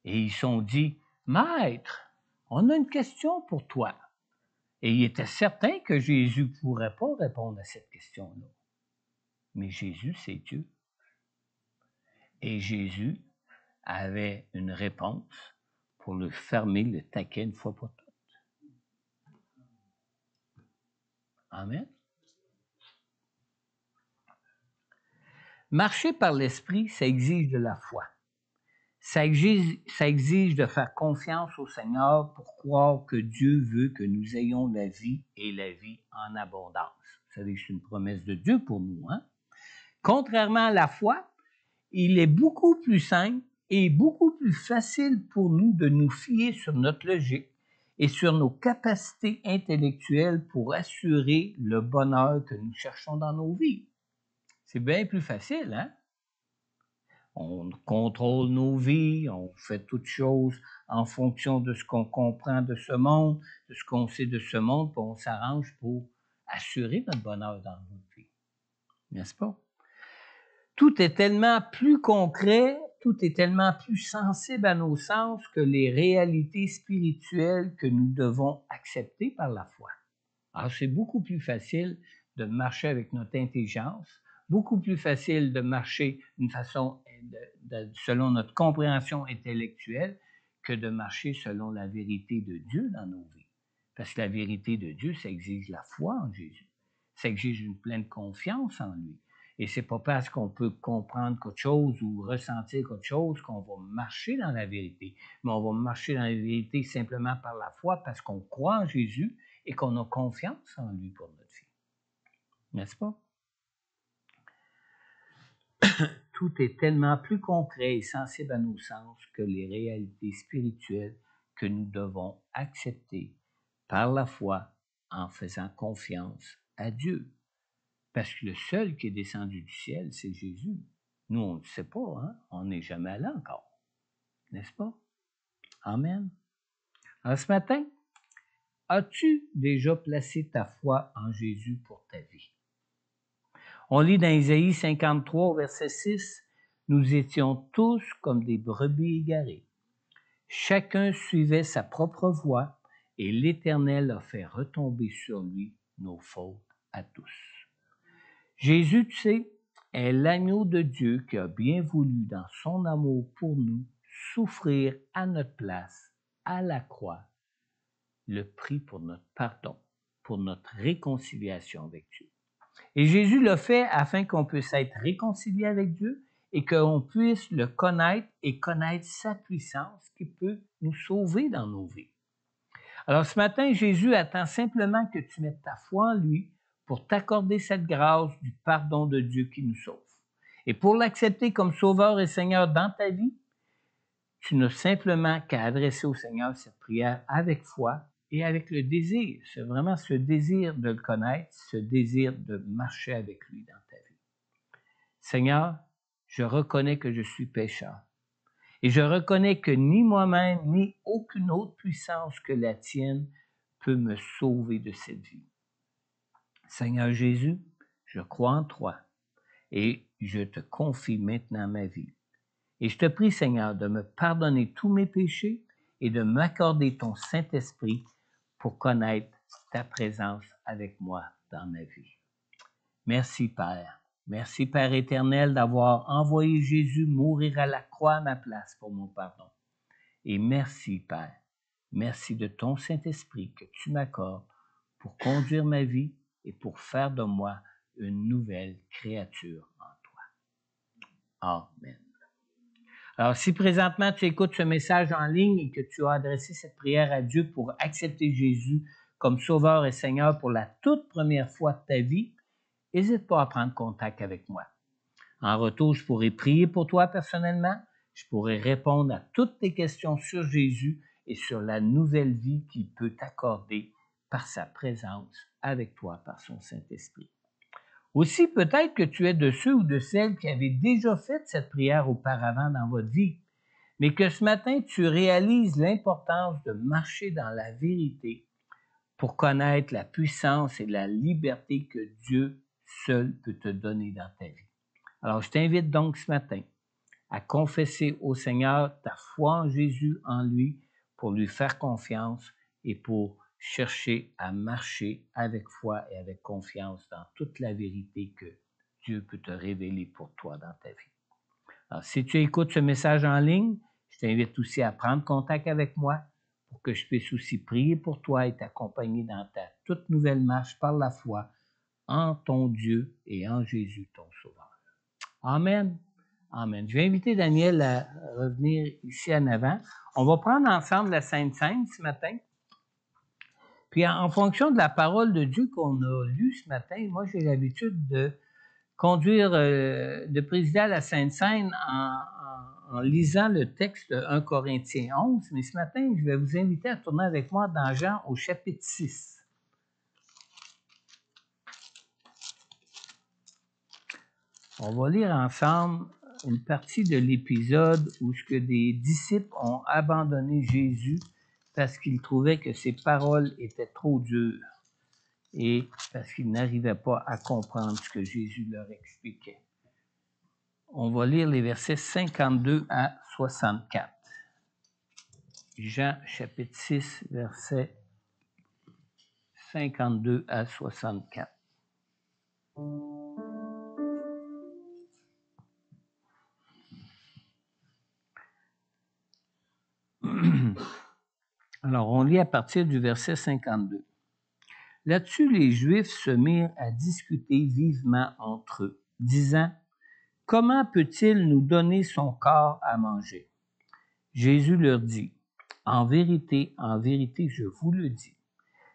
Et ils se sont dit, Maître, on a une question pour toi. Et il était certain que Jésus ne pourrait pas répondre à cette question-là. Mais Jésus, c'est Dieu. Et Jésus avait une réponse pour le fermer, le taquet une fois pour toutes. Amen. Marcher par l'Esprit, ça exige de la foi. Ça exige de faire confiance au Seigneur pour croire que Dieu veut que nous ayons la vie et la vie en abondance. Vous savez que c'est une promesse de Dieu pour nous, hein? Contrairement à la foi, il est beaucoup plus simple et beaucoup plus facile pour nous de nous fier sur notre logique et sur nos capacités intellectuelles pour assurer le bonheur que nous cherchons dans nos vies. C'est bien plus facile, hein? On contrôle nos vies, on fait toutes choses en fonction de ce qu'on comprend de ce monde, de ce qu'on sait de ce monde, puis on s'arrange pour assurer notre bonheur dans notre vie. N'est-ce pas? Tout est tellement plus concret, tout est tellement plus sensible à nos sens que les réalités spirituelles que nous devons accepter par la foi. Alors, c'est beaucoup plus facile de marcher avec notre intelligence, beaucoup plus facile de marcher d'une façon selon notre compréhension intellectuelle que de marcher selon la vérité de Dieu dans nos vies. Parce que la vérité de Dieu, ça exige la foi en Jésus. Ça exige une pleine confiance en lui. Et c'est pas parce qu'on peut comprendre quelque chose ou ressentir quelque chose qu'on va marcher dans la vérité. Mais on va marcher dans la vérité simplement par la foi parce qu'on croit en Jésus et qu'on a confiance en lui pour notre vie. N'est-ce pas? Tout est tellement plus concret et sensible à nos sens que les réalités spirituelles que nous devons accepter par la foi en faisant confiance à Dieu. Parce que le seul qui est descendu du ciel, c'est Jésus. Nous, on ne sait pas, hein? On n'est jamais allé encore. N'est-ce pas? Amen. Alors ce matin, as-tu déjà placé ta foi en Jésus pour ta vie? On lit dans Isaïe 53, verset 6, « Nous étions tous comme des brebis égarées. Chacun suivait sa propre voie, et l'Éternel a fait retomber sur lui nos fautes à tous. » Jésus, tu sais, est l'agneau de Dieu qui a bien voulu, dans son amour pour nous, souffrir à notre place, à la croix, le prix pour notre pardon, pour notre réconciliation avec Dieu. Et Jésus l'a fait afin qu'on puisse être réconcilié avec Dieu et qu'on puisse le connaître et connaître sa puissance qui peut nous sauver dans nos vies. Alors ce matin, Jésus attend simplement que tu mettes ta foi en lui pour t'accorder cette grâce du pardon de Dieu qui nous sauve. Et pour l'accepter comme Sauveur et Seigneur dans ta vie, tu n'as simplement qu'à adresser au Seigneur cette prière avec foi et avec le désir. C'est vraiment ce désir de le connaître, ce désir de marcher avec lui dans ta vie. Seigneur, je reconnais que je suis pécheur. Et je reconnais que ni moi-même, ni aucune autre puissance que la tienne peut me sauver de cette vie. Seigneur Jésus, je crois en toi et je te confie maintenant ma vie. Et je te prie, Seigneur, de me pardonner tous mes péchés et de m'accorder ton Saint-Esprit pour connaître ta présence avec moi dans ma vie. Merci, Père. Merci, Père éternel, d'avoir envoyé Jésus mourir à la croix à ma place pour mon pardon. Et merci, Père. Merci de ton Saint-Esprit que tu m'accordes pour conduire ma vie et pour faire de moi une nouvelle créature en toi. Amen. Alors, si présentement tu écoutes ce message en ligne et que tu as adressé cette prière à Dieu pour accepter Jésus comme Sauveur et Seigneur pour la toute première fois de ta vie, n'hésite pas à prendre contact avec moi. En retour, je pourrai prier pour toi personnellement, je pourrai répondre à toutes tes questions sur Jésus et sur la nouvelle vie qu'il peut t'accorder par sa présence avec toi, par son Saint-Esprit. Aussi, peut-être que tu es de ceux ou de celles qui avaient déjà fait cette prière auparavant dans votre vie, mais que ce matin, tu réalises l'importance de marcher dans la vérité pour connaître la puissance et la liberté que Dieu seul peut te donner dans ta vie. Alors, je t'invite donc ce matin à confesser au Seigneur ta foi en Jésus, en lui, pour lui faire confiance et pour chercher à marcher avec foi et avec confiance dans toute la vérité que Dieu peut te révéler pour toi dans ta vie. Alors, si tu écoutes ce message en ligne, je t'invite aussi à prendre contact avec moi pour que je puisse aussi prier pour toi et t'accompagner dans ta toute nouvelle marche par la foi en ton Dieu et en Jésus, ton Sauveur. Amen. Amen. Je vais inviter Daniel à revenir ici en avant. On va prendre ensemble la Sainte Seine ce matin. Puis en fonction de la parole de Dieu qu'on a lue ce matin, moi j'ai l'habitude de conduire, de présider à la Sainte Seine en lisant le texte de 1 Corinthiens 11. Mais ce matin, je vais vous inviter à tourner avec moi dans Jean au chapitre 6. On va lire ensemble une partie de l'épisode où ce que des disciples ont abandonné Jésus parce qu'ils trouvaient que ses paroles étaient trop dures et parce qu'ils n'arrivaient pas à comprendre ce que Jésus leur expliquait. On va lire les versets 52 à 64. Jean chapitre 6, versets 52 à 64. Alors, on lit à partir du verset 52. Là-dessus, les Juifs se mirent à discuter vivement entre eux, disant, « Comment peut-il nous donner son corps à manger? » Jésus leur dit, « en vérité, je vous le dis,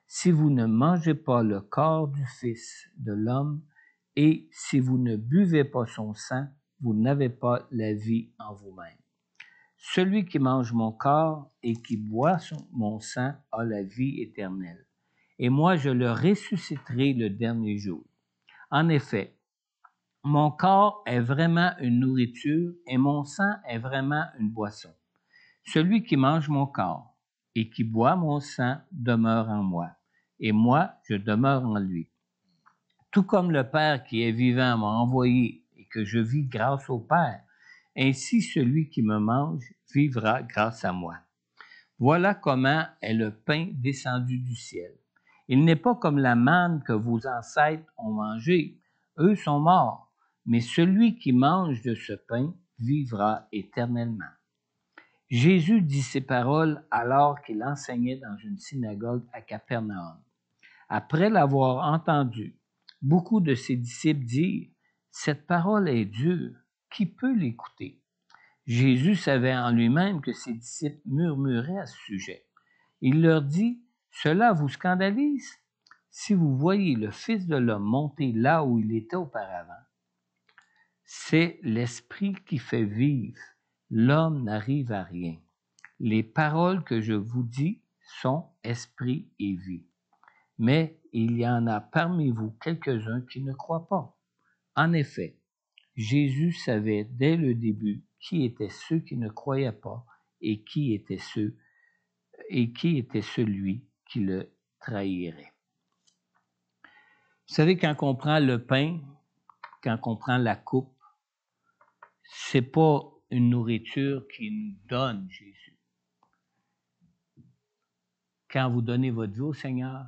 si vous ne mangez pas le corps du Fils de l'homme et si vous ne buvez pas son sang, vous n'avez pas la vie en vous-même. Celui qui mange mon corps et qui boit mon sang a la vie éternelle, et moi je le ressusciterai le dernier jour. En effet, mon corps est vraiment une nourriture et mon sang est vraiment une boisson. Celui qui mange mon corps et qui boit mon sang demeure en moi, et moi je demeure en lui. Tout comme le Père qui est vivant m'a envoyé et que je vis grâce au Père, ainsi celui qui me mange vivra grâce à moi. Voilà comment est le pain descendu du ciel. Il n'est pas comme la manne que vos ancêtres ont mangée. Eux sont morts, mais celui qui mange de ce pain vivra éternellement. Jésus dit ces paroles alors qu'il enseignait dans une synagogue à Capernaum. Après l'avoir entendu, beaucoup de ses disciples dirent, « Cette parole est dure, qui peut l'écouter? » Jésus savait en lui-même que ses disciples murmuraient à ce sujet. Il leur dit, « Cela vous scandalise? Si vous voyez le Fils de l'homme monter là où il était auparavant, c'est l'Esprit qui fait vivre. L'homme n'arrive à rien. Les paroles que je vous dis sont esprit et vie. Mais il y en a parmi vous quelques-uns qui ne croient pas. » En effet, Jésus savait dès le début qui étaient ceux qui ne croyaient pas et qui était celui qui le trahirait. Vous savez, quand on prend le pain, quand on prend la coupe, c'est pas une nourriture qui nous donne Jésus. Quand vous donnez votre vie au Seigneur,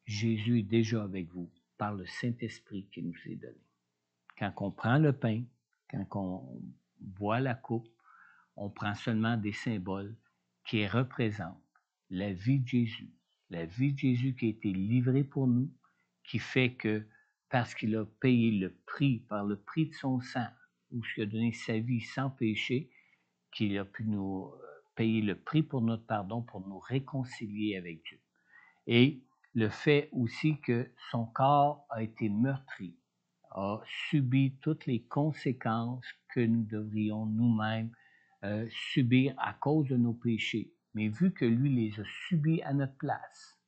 Jésus est déjà avec vous par le Saint-Esprit qui nous est donné. Quand on prend le pain, quand on boit la coupe, on prend seulement des symboles qui représentent la vie de Jésus. La vie de Jésus qui a été livrée pour nous, qui fait que parce qu'il a payé le prix, par le prix de son sang, ou qu'il a donné sa vie sans péché, qu'il a pu nous payer le prix pour notre pardon, pour nous réconcilier avec Dieu. Et le fait aussi que son corps a été meurtri, a subi toutes les conséquences que nous devrions nous-mêmes subir à cause de nos péchés. Mais vu que lui les a subis à notre place,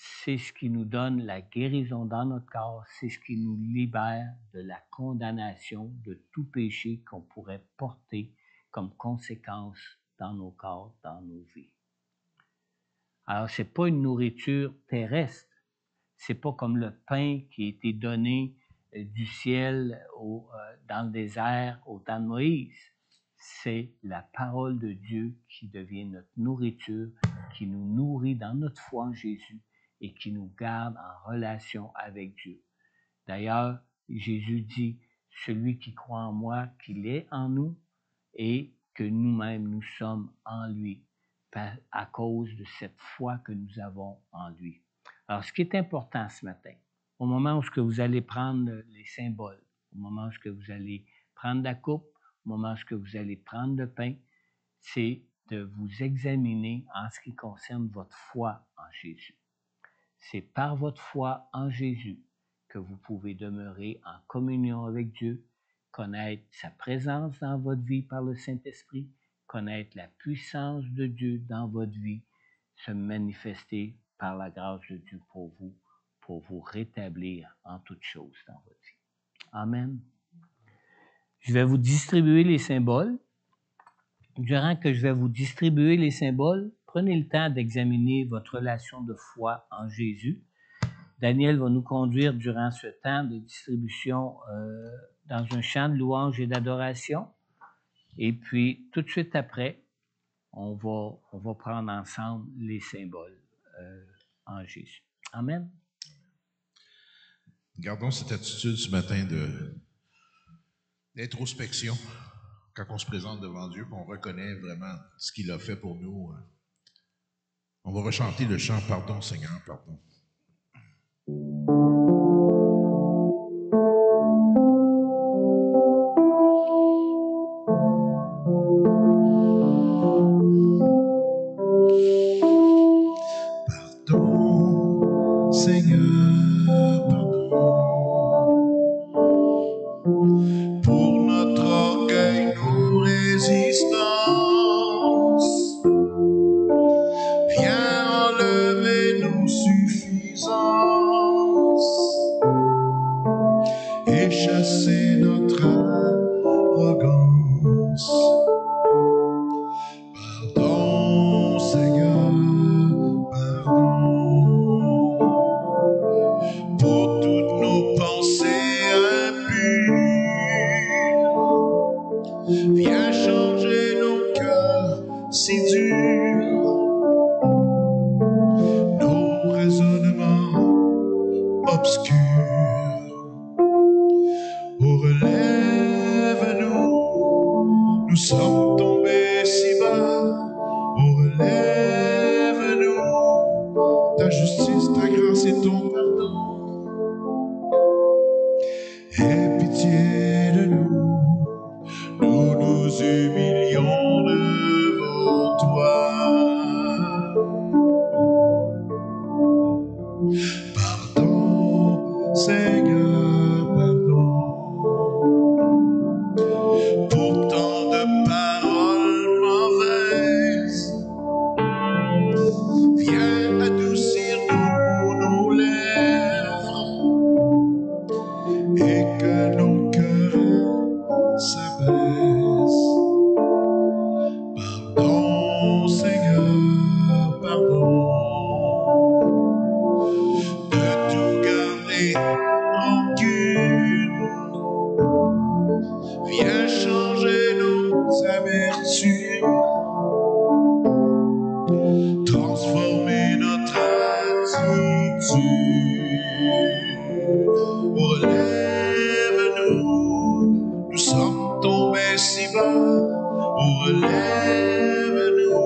c'est ce qui nous donne la guérison dans notre corps, c'est ce qui nous libère de la condamnation de tout péché qu'on pourrait porter comme conséquence dans nos corps, dans nos vies. Alors, ce n'est pas une nourriture terrestre, c'est pas comme le pain qui a été donné du ciel dans le désert au temps de Moïse. C'est la parole de Dieu qui devient notre nourriture, qui nous nourrit dans notre foi en Jésus et qui nous garde en relation avec Dieu. D'ailleurs, Jésus dit, celui qui croit en moi, qu'il est en nous et que nous-mêmes nous sommes en lui à cause de cette foi que nous avons en lui. Alors, ce qui est important ce matin, au moment où vous allez prendre les symboles, au moment où vous allez prendre la coupe, au moment où vous allez prendre le pain, c'est de vous examiner en ce qui concerne votre foi en Jésus. C'est par votre foi en Jésus que vous pouvez demeurer en communion avec Dieu, connaître sa présence dans votre vie par le Saint-Esprit, connaître la puissance de Dieu dans votre vie, se manifester par la grâce de Dieu pour vous rétablir en toutes choses dans votre vie. Amen. Je vais vous distribuer les symboles. Durant que je vais vous distribuer les symboles, prenez le temps d'examiner votre relation de foi en Jésus. Daniel va nous conduire durant ce temps de distribution dans un chant de louange et d'adoration. Et puis, tout de suite après, on va prendre ensemble les symboles en Jésus. Amen. Gardons cette attitude ce matin d'introspection. Quand on se présente devant Dieu, qu'on reconnaît vraiment ce qu'il a fait pour nous. On va rechanter le chant « Pardon, Seigneur, pardon ». Pardon, Seigneur, pardon. Pour notre orgueil, nos résistances, viens enlever nos suffisances et chasser notre arrogance. Pardon, Seigneur, pardon, pour toutes nos pensées impures. Viens changer nos cœurs si durs, nos raisonnements obscurs. Oh, relève-nous, nous sommes tombés si bas. Oh, relève-nous, ta justice, ta grâce et ton pardon. Aie pitié de nous. Nous nous humilions devant toi. Pardon, Seigneur, pardon, pour tant de paroles mauvaises. Viens adoucir nos lèvres et que nos cœurs s'abaisse. Pardon, Seigneur, pardon, de tout garder rancune. Viens changer nos amertumes, transformer notre attitude. Relève-nous, nous sommes tombés si bas. Oh, relève-nous,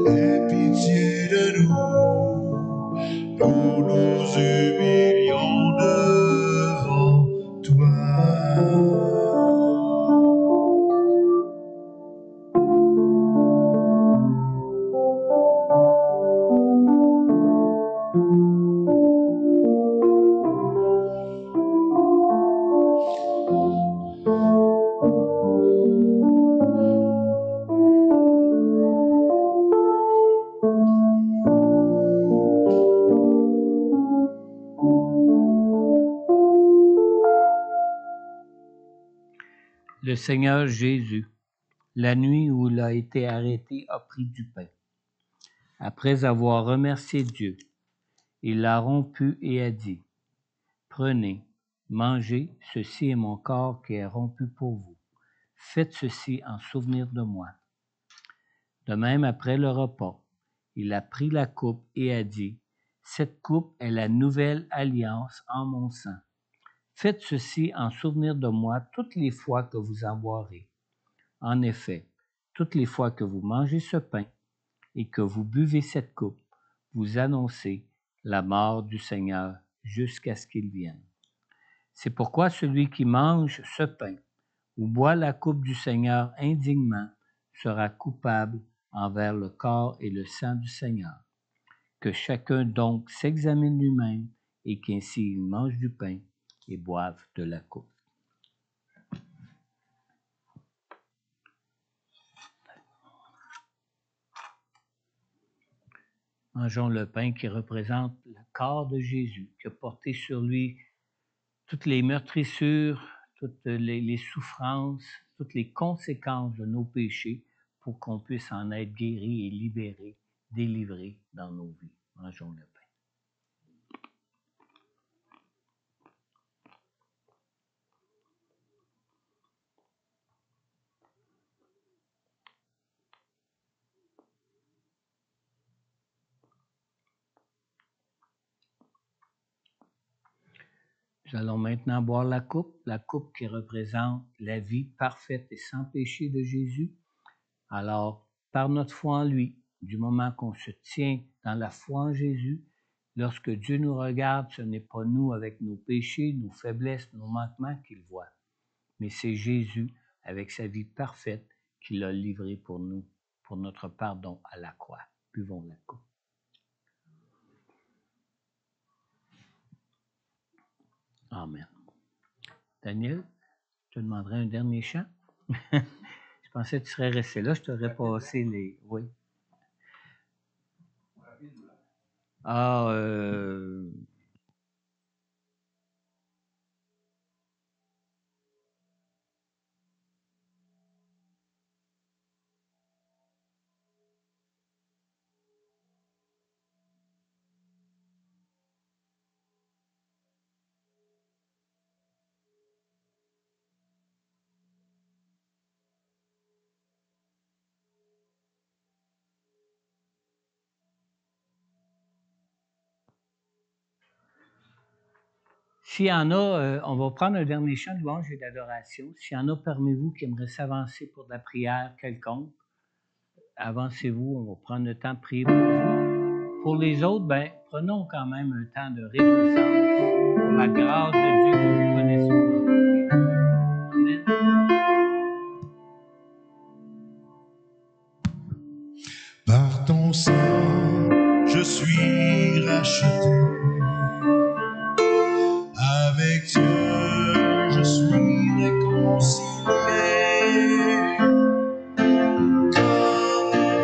aie pitié de nous, nous nous humilions devant toi. Le Seigneur Jésus, la nuit où il a été arrêté, a pris du pain. Après avoir remercié Dieu, il l'a rompu et a dit, « Prenez, mangez, ceci est mon corps qui est rompu pour vous. Faites ceci en souvenir de moi. » De même, après le repas, il a pris la coupe et a dit, « Cette coupe est la nouvelle alliance en mon sang. Faites ceci en souvenir de moi toutes les fois que vous en boirez. En effet, toutes les fois que vous mangez ce pain et que vous buvez cette coupe, vous annoncez la mort du Seigneur jusqu'à ce qu'il vienne. C'est pourquoi celui qui mange ce pain ou boit la coupe du Seigneur indignement sera coupable envers le corps et le sang du Seigneur. Que chacun donc s'examine lui-même et qu'ainsi il mange du pain et boive de la coupe. Mangeons le pain qui représente le corps de Jésus, qui a porté sur lui toutes les meurtrissures, toutes les souffrances, toutes les conséquences de nos péchés pour qu'on puisse en être guéri et libéré, délivré dans nos vies. Mangeons le pain. Nous allons maintenant boire la coupe qui représente la vie parfaite et sans péché de Jésus. Alors, par notre foi en lui, du moment qu'on se tient dans la foi en Jésus, lorsque Dieu nous regarde, ce n'est pas nous avec nos péchés, nos faiblesses, nos manquements qu'il voit, mais c'est Jésus avec sa vie parfaite qui l'a livré pour nous, pour notre pardon à la croix. Buvons la coupe. Amen. Daniel, je te demanderai un dernier chant. Je pensais que tu serais resté là, je t'aurais passé les... Oui. S'il y en a, on va prendre un dernier chant de louange et d'adoration. S'il y en a parmi vous qui aimeraient s'avancer pour de la prière quelconque, avancez-vous, on va prendre le temps de prier pour vous. Pour les autres, prenons quand même un temps de réjouissance pour la grâce de Dieu que nous connaissons. Amen. Par ton sang, je suis racheté. Avec Dieu, je suis réconcilié. Comme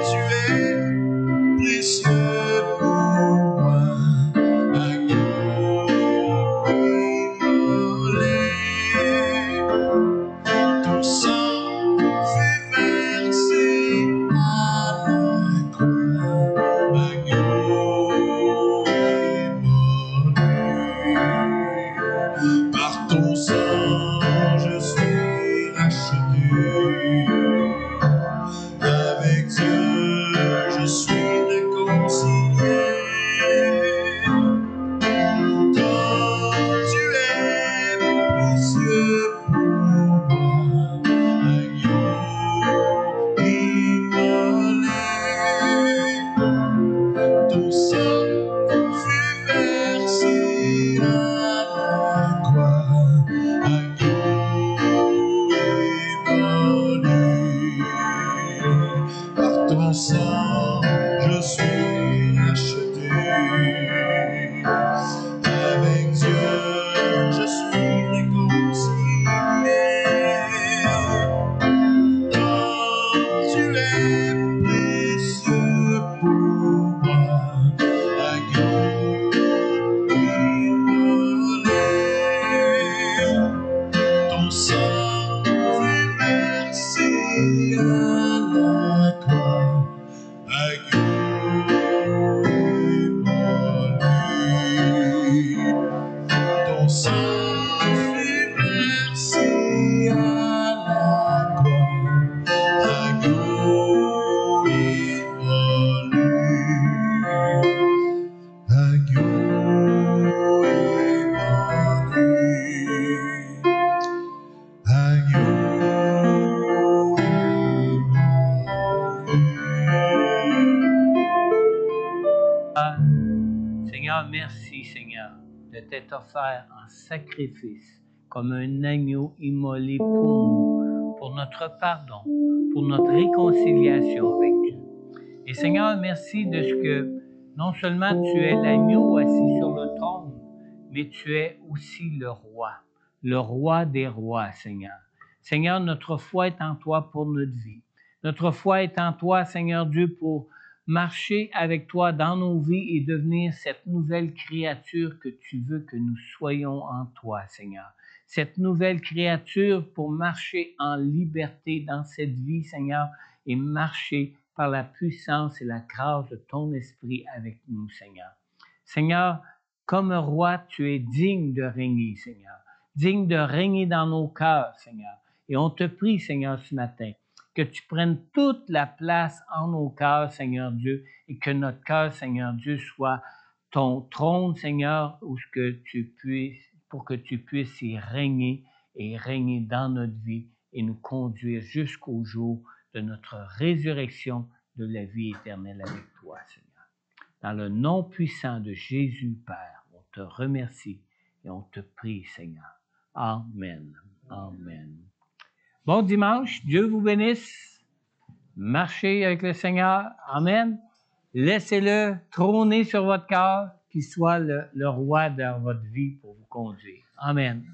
tu es précieux pour moi, agneau immolé. Ton sang fut versé à la croix, agneau immolé. sang, je suis racheté. Avec Dieu, je suis réconcilié. Oh, tu es précieux pour moi. Ton sang fait merci à la croix. Ton sang fait merci à la croix. Agneau immolé. Agneau immolé. Agneau immolé. Seigneur, merci, Seigneur, de t'être offert en sacrifice comme un agneau immolé pour nous, pour notre pardon, pour notre réconciliation avec Dieu. Et Seigneur, merci de ce que non seulement tu es l'agneau assis sur le trône, mais tu es aussi le roi des rois, Seigneur. Seigneur, notre foi est en toi pour notre vie. Notre foi est en toi, Seigneur Dieu, pour marcher avec toi dans nos vies et devenir cette nouvelle créature que tu veux que nous soyons en toi, Seigneur. Cette nouvelle créature pour marcher en liberté dans cette vie, Seigneur, et marcher par la puissance et la grâce de ton esprit avec nous, Seigneur. Seigneur, comme un roi, tu es digne de régner, Seigneur. Digne de régner dans nos cœurs, Seigneur. Et on te prie, Seigneur, ce matin, que tu prennes toute la place en nos cœurs, Seigneur Dieu, et que notre cœur, Seigneur Dieu, soit ton trône, Seigneur, pour que tu puisses y régner et régner dans notre vie et nous conduire jusqu'au jour de notre résurrection de la vie éternelle avec toi, Seigneur. Dans le nom puissant de Jésus, Père, on te remercie et on te prie, Seigneur. Amen. Amen. Bon dimanche, Dieu vous bénisse. Marchez avec le Seigneur. Amen. Laissez-le trôner sur votre cœur, qu'il soit le roi dans votre vie pour vous conduire. Amen.